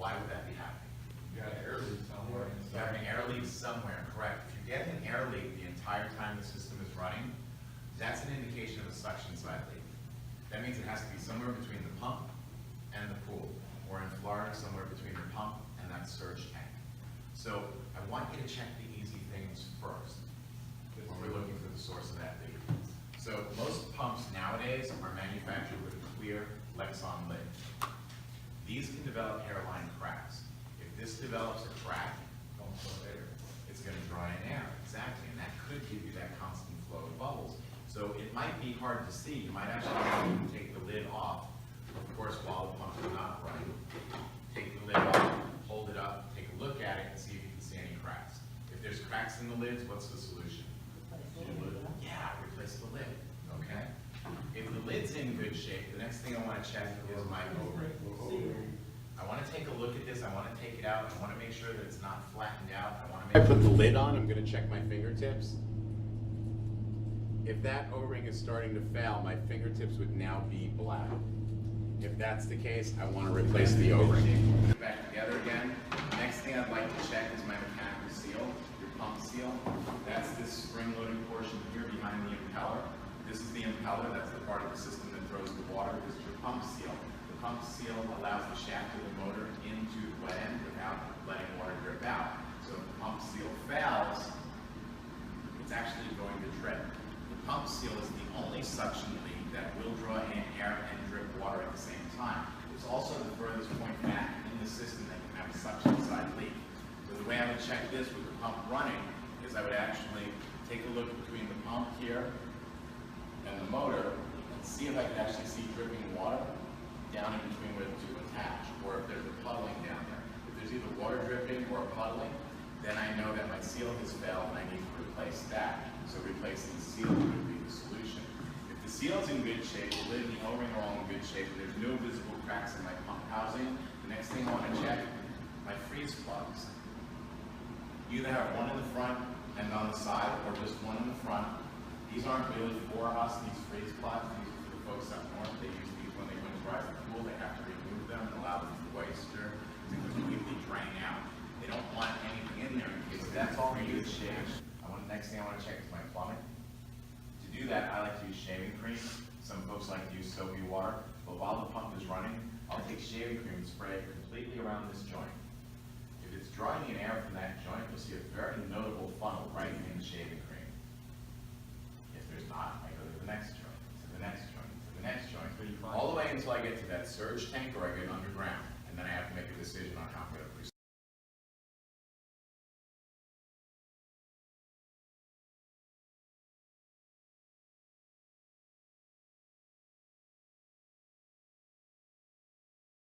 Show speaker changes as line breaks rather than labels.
Why would that be happening?
You got an air leak somewhere.
You have an air leak somewhere, correct. If you're getting an air leak the entire time the system is running, that's an indication of a suction side leak. That means it has to be somewhere between the pump and the pool, or in Florida, somewhere between the pump and that surge tank. So I want you to check the easy things first when we're looking for the source of that leak. So most pumps nowadays are manufactured with a clear Lexan lid. These can develop hairline cracks. If this develops a crack,
Don't put air.
it's going to draw in air, exactly, and that could give you that constant flow of bubbles. So it might be hard to see. You might actually have to take the lid off, of course, while the pump is not running. Take the lid off, hold it up, take a look at it, and see if you can see any cracks. If there's cracks in the lids, what's the solution? Yeah, replace the lid, okay? If the lid's in good shape, the next thing I want to check is my O-ring. I want to take a look at this, I want to take it out, I want to make sure that it's not flattened out, I want to make... I put the lid on, I'm going to check my fingertips. If that O-ring is starting to fail, my fingertips would now be black. If that's the case, I want to replace the O-ring. Put it back together again. Next thing I'd like to check is my mechanical seal, your pump seal. That's this spring-loading portion here behind the impeller. This is the impeller, that's the part of the system that throws the water. This is your pump seal. The pump seal allows the shaft of the motor into the wet end without letting water drip out. So if the pump seal fails, it's actually going to drip. The pump seal is the only suction lead that will draw in air and drip water at the same time. It's also the furthest point back in the system that can have a suction side leak. So the way I would check this with the pump running is I would actually take a look between the pump here and the motor and see if I could actually see dripping water down in between where the two attach, or if there's a puddling down there. If there's either water dripping or puddling, then I know that my seal has failed and I need to replace that. So replacing the seal would be the solution. If the seal's in good shape, the lid and the O-ring are all in good shape, and there's no visible cracks in my pump housing, the next thing I want to check, my freeze plugs. You either have one in the front and on the side, or just one in the front. These aren't really for us, these freeze plugs. These are for the folks up north. They use these when they winterize the pool. They have to remove them and allow the moisture to completely drain out. They don't want anything in there in case that's all in good shape. Next thing I want to check is my plumbing. To do that, I like to use shaving cream. Some folks like to use soapy water. But while the pump is running, I'll take shaving cream and spray it completely around this joint. If it's drawing in air from that joint, you'll see a very notable funnel right in the shaving cream. If there's not, I go to the next joint, to the next joint, to the next joint, all the way until I get to that surge tank or I get underground. And then I have to make a decision on how I'm going to proceed.